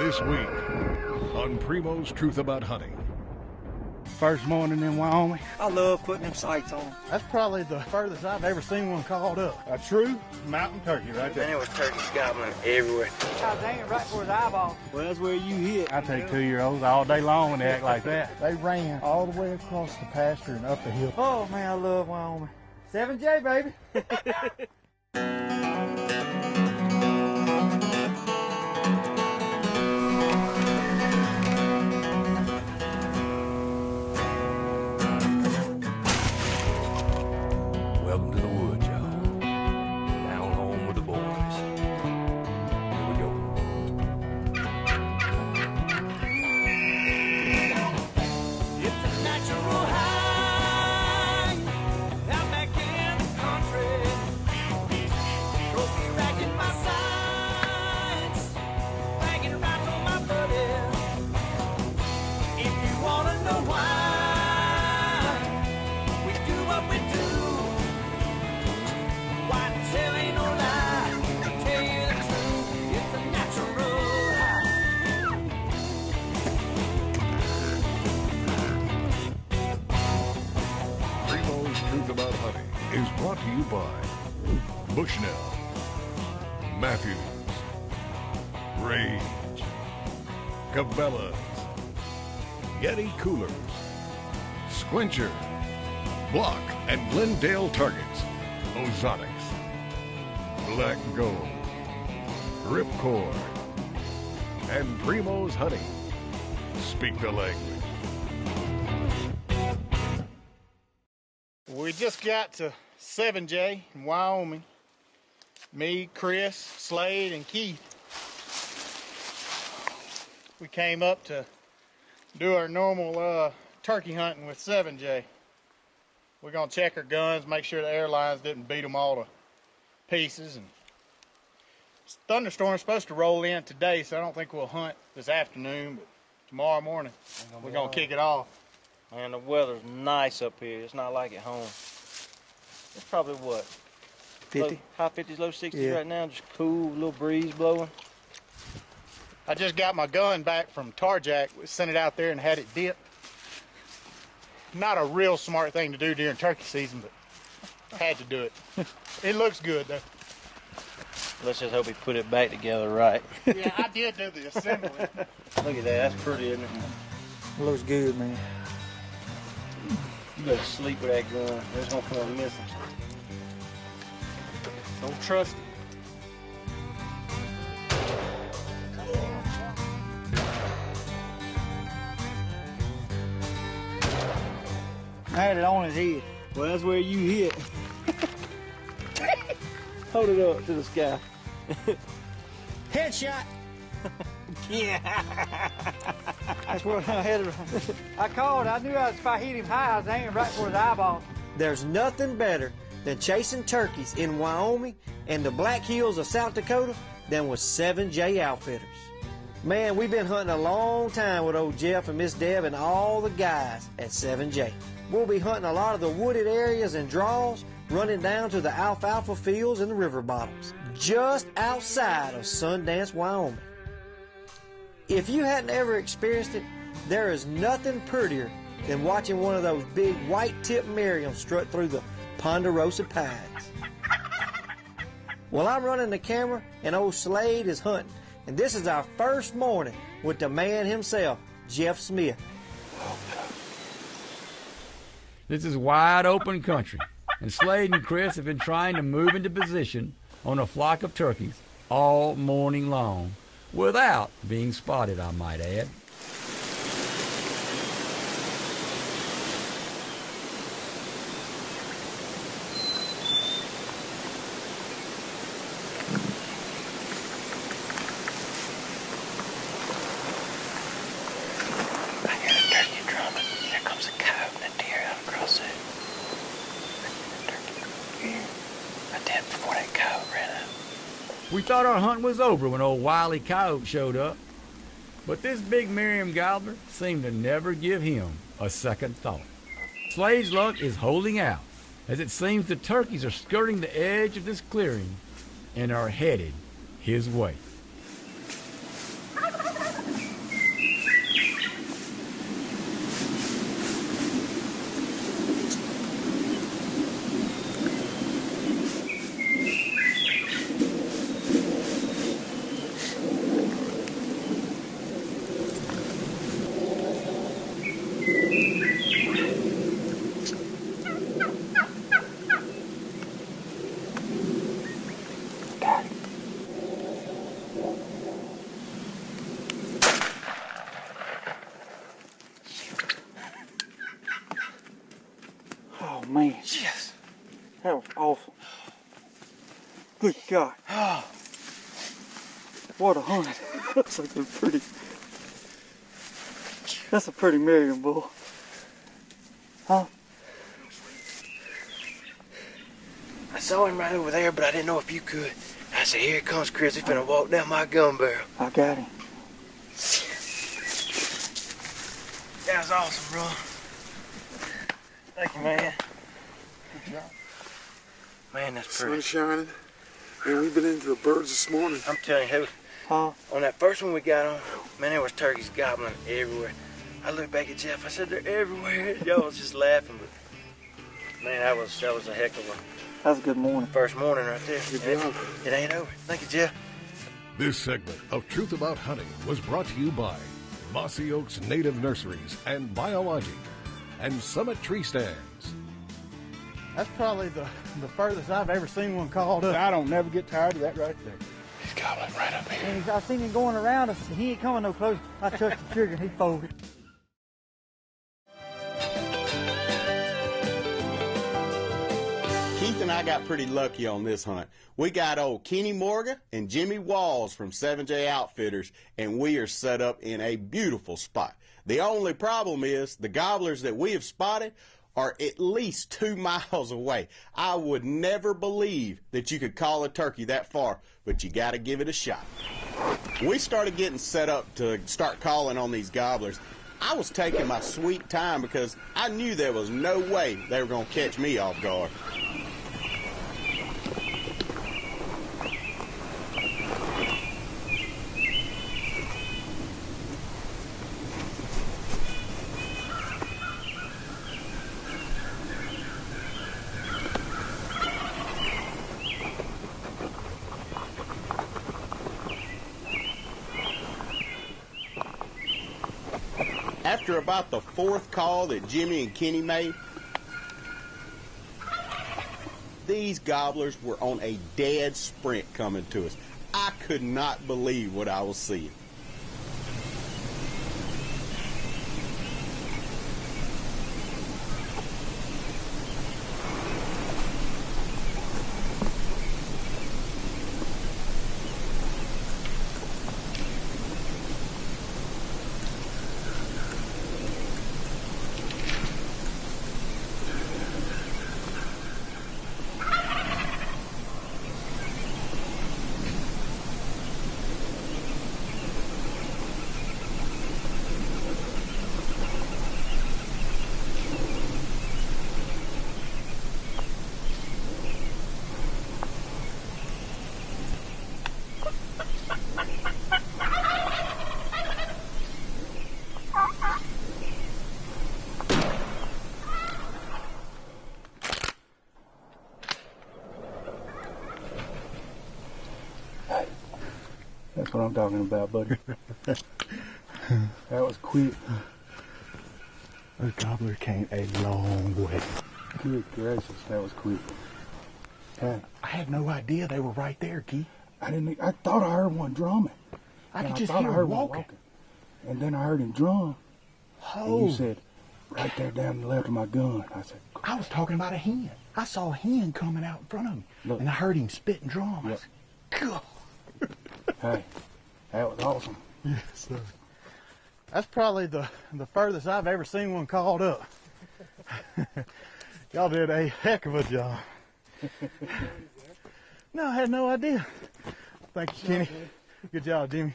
This week on Primo's Truth About Hunting. First morning in Wyoming. I love putting them sights on. That's probably the furthest I've ever seen one called up. A true mountain turkey right there. And it was turkeys gobbling everywhere. God dang it, right for his eyeball. Well, that's where you hit. I take 2-year-olds all day long when they act like that. They ran all the way across the pasture and up the hill. Oh, man, I love Wyoming. 7J, baby. Welcome to the woods, y'all. Down home with the boys. Here we go. It's a natural high out back in the country. Trophy rack in my sights, banging rights on my buddy. If you wanna know why we do what we do, why tell ain't no lie, tell you the truth. It's a natural high. Primo's Truth About Hunting is brought to you by Bushnell, Matthews, Rage, Cabela's, Yeti Coolers, Squincher, Block and Glendale Targets, Ozonics, Black Gold, Ripcord, and Primo's Hunting. Speak the language. We just got to 7J in Wyoming. Me, Chris, Slade, and Keith. We came up to do our normal turkey hunting with 7J. We're gonna check our guns, make sure the airlines didn't beat them all to pieces. And thunderstorm's supposed to roll in today, so I don't think we'll hunt this afternoon, but tomorrow morning we're gonna kick it off. Man, the weather's nice up here. It's not like at home. It's probably what? 50. High 50s, low 60s Yeah. right now. Just cool, little breeze blowing. I just got my gun back from Tarjack. We sent it out there and had it dipped. Not a real smart thing to do during turkey season, but had to do it. It looks good though. Let's just hope he put it back together right. Yeah, I did do the assembly. Look at that. That's pretty, isn't it? It looks good, man. You better sleep with that gun. There's gonna come missing. Don't trust it. I had it on his head. Well, that's where you hit. Hold it up to the sky. Headshot. Yeah. That's what I had. I called. I knew if I hit him high, I was aiming right for his eyeball. There's nothing better than chasing turkeys in Wyoming and the Black Hills of South Dakota than with 7J Outfitters. Man, we've been hunting a long time with old Jeff and Miss Deb and all the guys at 7J. We'll be hunting a lot of the wooded areas and draws, running down to the alfalfa fields and the river bottoms, just outside of Sundance, Wyoming. If you hadn't ever experienced it, there is nothing prettier than watching one of those big white-tipped Merriam strut through the ponderosa pines. Well, I'm running the camera, and old Slade is hunting, and this is our first morning with the man himself, Jeff Smith. This is wide open country, and Slade and Chris have been trying to move into position on a flock of turkeys all morning long, without being spotted, I might add. I hear the turkey drumming. There comes a coyote and a deer out across it. Turkey. I did before that coyote ran out. We thought our hunt was over when old Wile E. Coyote showed up, but this big Merriam gobbler seemed to never give him a second thought. Slade's luck is holding out, as it seems the turkeys are skirting the edge of this clearing and are headed his way. Awesome. Good God. What a hunt. That's like a pretty. That's a pretty Merriam bull. Huh? I saw him right over there, but I didn't know if you could. I said, here comes Chris. He's finna walk down my gun barrel. I got him. That was awesome, bro. Thank you, man. Good job. Man, that's pretty. Sun shining, and we've been into the birds this morning. I'm telling you, Huh? on that first one we got on, man, there was turkeys gobbling everywhere. I looked back at Jeff. I said, they're everywhere. Y'all was just laughing, but man, that was a heck of a That's a good morning. first morning right there. Good And job. It ain't over. Thank you, Jeff. This segment of Truth About Hunting was brought to you by Mossy Oaks Native Nurseries and Biologic and Summit Tree Stands. That's probably the furthest I've ever seen one called up. I don't never get tired of that right there. He's gobbling right up here. And I seen him going around us. He ain't coming no closer. I touched the trigger and he folded. Keith and I got pretty lucky on this hunt. We got old Kenny MORGA and JIMMIE WALZ from 7J Outfitters, and we are set up in a beautiful spot. The only problem is the gobblers that we have spotted are at least 2 miles away. I would never believe that you could call a turkey that far, but you got to give it a shot. We started getting set up to start calling on these gobblers. I was taking my sweet time because I knew there was no way they were going to catch me off guard. After about the 4th call that Jimmie and Kenny made, these gobblers were on a dead sprint coming to us. I could not believe what I was seeing. That's what I'm talking about, buddy. That was quick. Those gobblers came a long way. Good gracious, that was quick. I had no idea they were right there, Keith. I thought I heard one drumming. I could just hear him walking. And then I heard him drum. Oh. And you said, right there down to the left of my gun. I said, I was talking about a hen. I saw a hen coming out in front of me. Look. And I heard him spit and drum. Yep. I said, God. Hey, that was awesome. Yes, sir. That's probably the furthest I've ever seen one called up. Y'all did a heck of a job. No, I had no idea. Thank you, Kenny. Good job, Jimmie.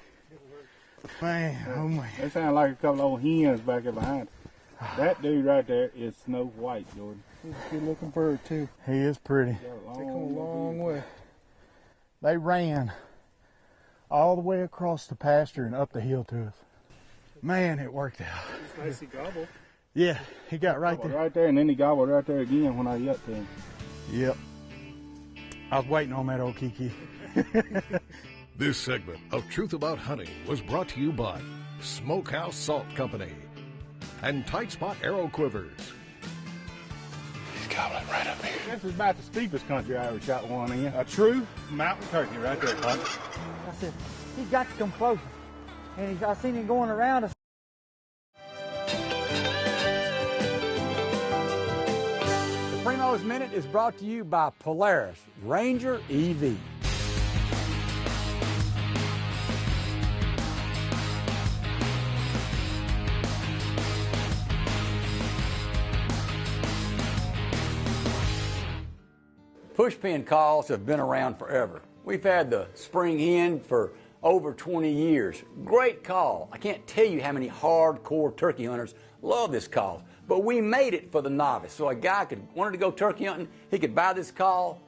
Man, oh man. They sound like a couple old hens back there behind. That dude right there is Snow White, Jordan. He's a good looking bird too. He is pretty. They come a long way. They ran all the way across the pasture and up the hill to us. Man, it worked out. It's nice he gobbled. Yeah, he got right there. Right there, and then he gobbled right there again when I yelped to him. Yep. I was waiting on that old Kiki. This segment of Truth About Hunting was brought to you by Smokehouse Salt Company and Tight Spot Arrow Quivers. He's gobbling right up here. This is about the steepest country I ever shot one in. A true mountain turkey right there, partner. I said, he's got to come closer. And I seen him going around us. The Primo Primo's Minute is brought to you by Polaris Ranger EV. Pushpin calls have been around forever. We've had the spring hen for over 20 years. Great call. I can't tell you how many hardcore turkey hunters love this call. But we made it for the novice. So a guy wanted to go turkey hunting, he could buy this call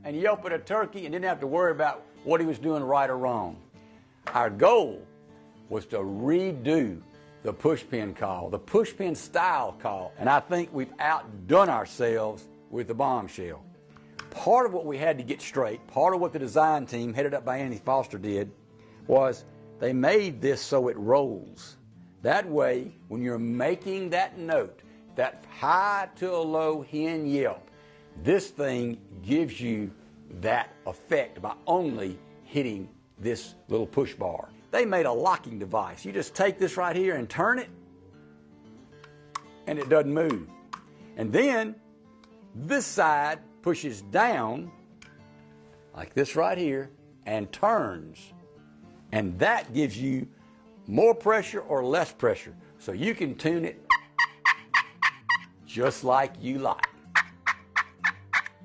and yelp at a turkey and didn't have to worry about what he was doing right or wrong. Our goal was to redo the pushpin call, the pushpin style call, and I think we've outdone ourselves with the bombshell. Part of what we had to get straight, part of what the design team headed up by Andy Foster did, was they made this so it rolls. That way, when you're making that note, that high to a low hen yelp, this thing gives you that effect by only hitting this little push bar. They made a locking device. You just take this right here and turn it, and it doesn't move. And then this side pushes down, like this right here, and turns. And that gives you more pressure or less pressure. So you can tune it just like you like.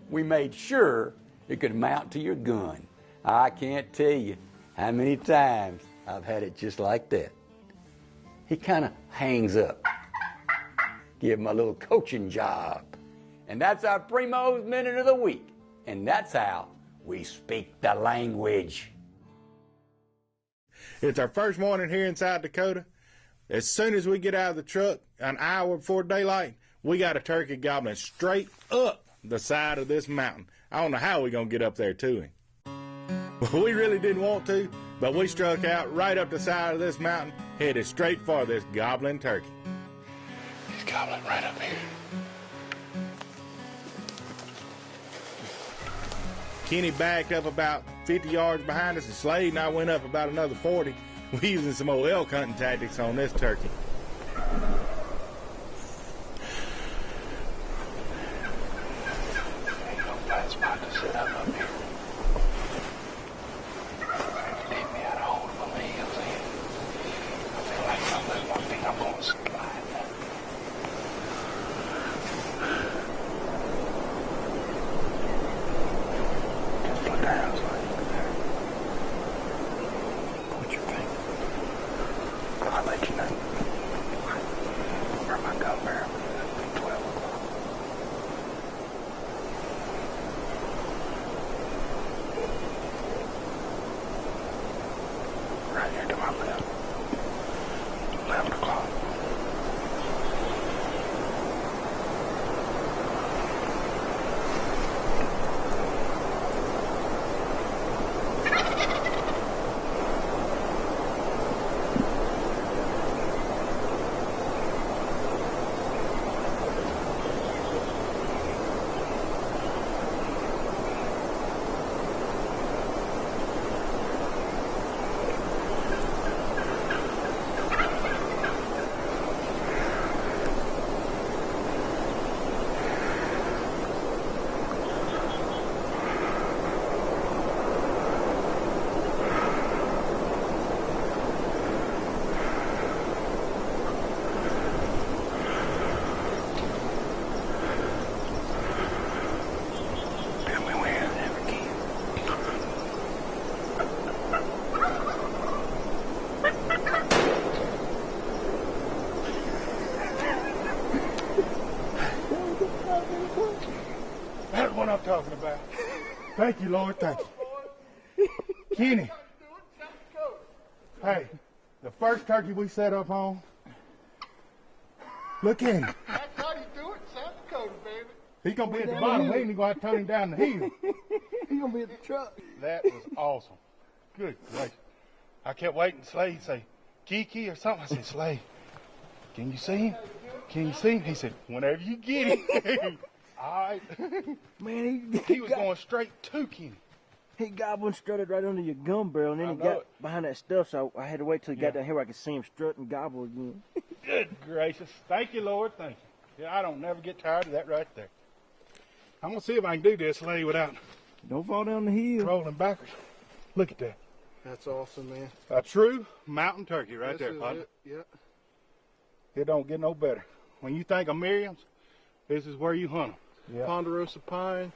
We made sure it could mount to your gun. I can't tell you how many times I've had it just like that. He kind of hangs up. Give him a little coaching job. And that's our Primo's Minute of the Week. And that's how we speak the language. It's our first morning here in South Dakota. As soon as we get out of the truck, an hour before daylight, we got a turkey gobbling straight up the side of this mountain. I don't know how we're going to get up there to him. We really didn't want to, but we struck out right up the side of this mountain, headed straight for this gobbling turkey. He's gobbling right up here. Kenny backed up about 50 yards behind us, and Slade and I went up about another 40. We're using some old elk hunting tactics on this turkey. Ain't no flat spot to sit up here. Keep me out of hold of my heels in. I feel like if I move my feet, I'm going to slide. Put the house like there. What you think? I'll let you know. Where my gun barrel is. 12 o'clock. Right here to my left. 11 o'clock. That's what I'm talking about. Thank you, Lord. Thank you. Kenny. Hey, the first turkey we set up on. Look at him. That's how you do it in South Dakota, baby. He's going to be at the bottom. We ain't going to turn him down the hill. He's going to be at the truck. That was awesome. Good gracious. I kept waiting. Slade say, Kiki or something. I said, Slade, can you see him? Can you see him? He said, whenever you get him. All right. Man, he was going straight to Kenny. He gobbling strutted right under your gun barrel, and then he got behind that stuff, so I had to wait till he got down here where I could see him strut and gobble again. Good gracious. Thank you, Lord. Thank you. Yeah, I don't never get tired of that right there. I'm gonna see if I can do this Slade without Don't fall down the hill. rolling backwards. Look at that. That's awesome, man. A true mountain turkey right This there, is partner. it, yeah. It don't get no better. When you think of Merriam's, this is where you hunt them. Yeah. Ponderosa pine,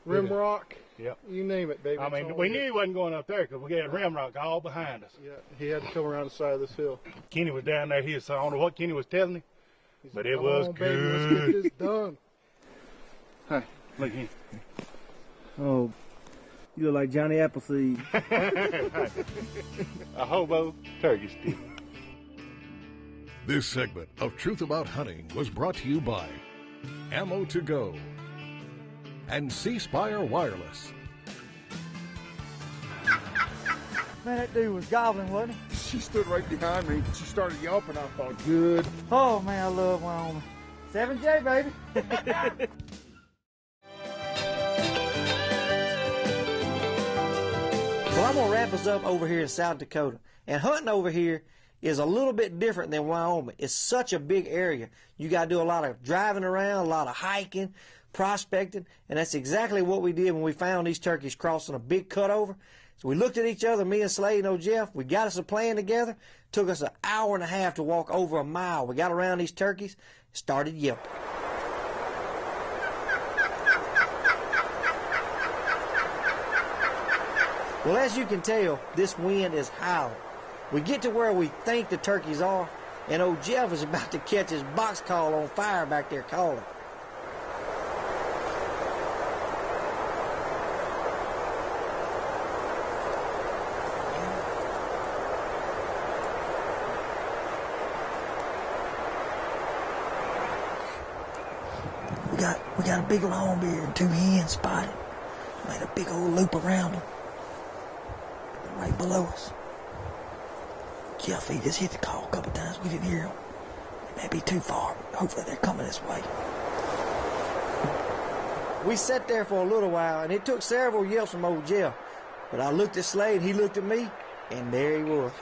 rim rock. Yep. You name it, baby. I it's mean, all we here. knew he wasn't going up there because we got rim rock all behind us. Yeah, he had to come around the side of this hill. Kenny was down there. I don't know what Kenny was telling him, but it Come was on, good. baby, let's get this done. Hey, look here. Oh, you look like Johnny Appleseed. A hobo turkey stick. This segment of Truth About Hunting was brought to you by Ammo to Go and C Spire Wireless. Man, that dude was gobbling, wasn't he? She stood right behind me. She started yelping. I thought, good. Oh, man, I love Wyoming. 7J, baby. Well, I'm going to wrap us up over here in South Dakota. And hunting over here is a little bit different than Wyoming. It's such a big area. You got to do a lot of driving around, a lot of hiking, prospecting, and that's exactly what we did when we found these turkeys crossing a big cutover. So we looked at each other, me and Slade and old Jeff. We got us a plan together. Took us an hour and a half to walk over a mile. We got around these turkeys, started yelping. Well, as you can tell, this wind is howling. We get to where we think the turkeys are, and old Jeff is about to catch his box call on fire back there calling. We got a big longbeard and 2 hens spotted. Made a big old loop around them. They're right below us. Jeff, he just hit the call a couple times. We didn't hear him. It may be too far. Hopefully they're coming this way. We sat there for a little while, and it took several yelps from old Jeff. But I looked at Slade, he looked at me, and there he was.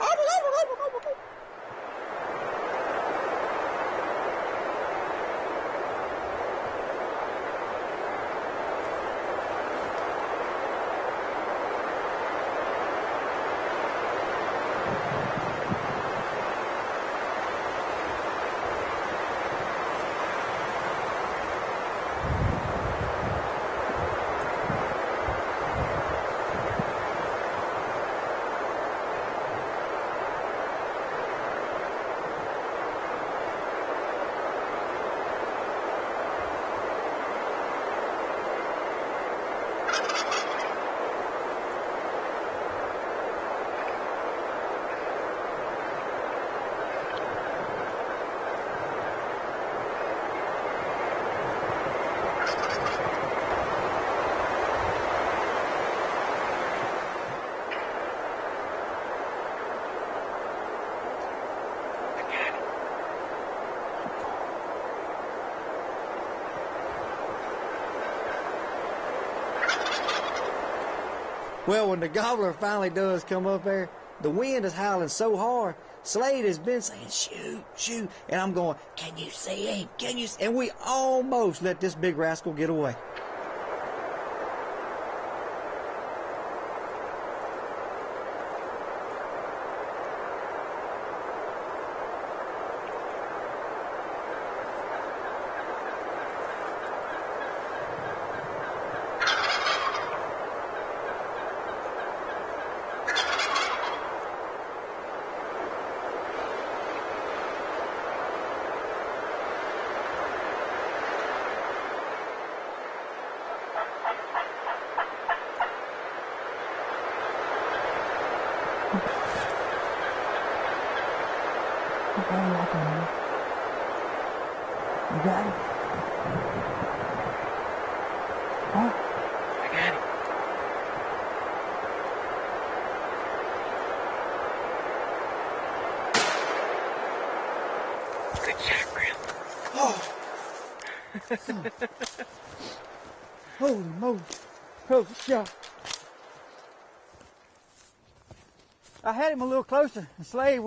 Well, when the gobbler finally does come up there, the wind is howling so hard, Slade has been saying, shoot, shoot, and I'm going, can you see him? Can you see? And we almost let this big rascal get away. You got it? Huh? I got it. Good shot, Grim. Oh. Holy moly. Close shot. I had him a little closer, and Slade,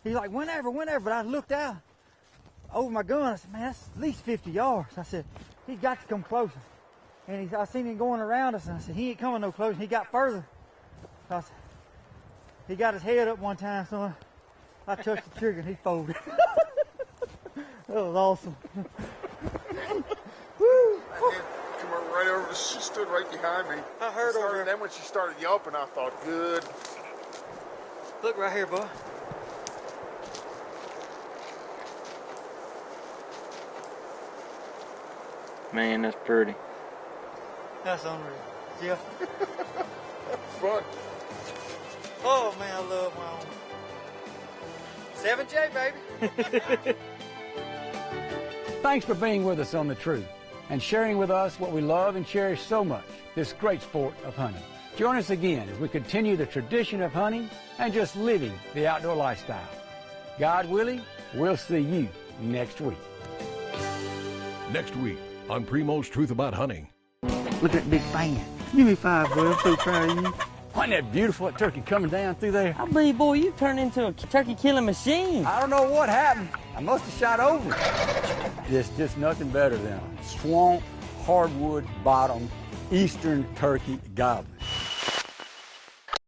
he's like, whenever, but I looked out. over my gun. I said, man, that's at least 50 yards. I said, he's got to come closer. And I seen him going around us, and I said, he ain't coming no closer. He got further. So I said, he got his head up one time, so I touched the trigger and he folded. That was awesome. Woo. Come right over. She stood right behind me. I heard her. And then when she started yelping, I thought, good. Look right here, bud. Man, that's pretty. That's unreal. Yeah. Fun. Oh man, I love Wyoming. 7J, baby. Thanks for being with us on The Truth and sharing with us what we love and cherish so much, this great sport of hunting. Join us again as we continue the tradition of hunting and just living the outdoor lifestyle. God willing, we'll see you next week. Next week on Primo's Truth About Hunting. Look at that big fan. Give me 5, boy. I'm so proud of you. Wasn't that beautiful, that turkey coming down through there? I believe, boy, you turned into a turkey killing machine. I don't know what happened. I must have shot over. Just nothing better than a swamp, hardwood bottom, eastern turkey gobbler.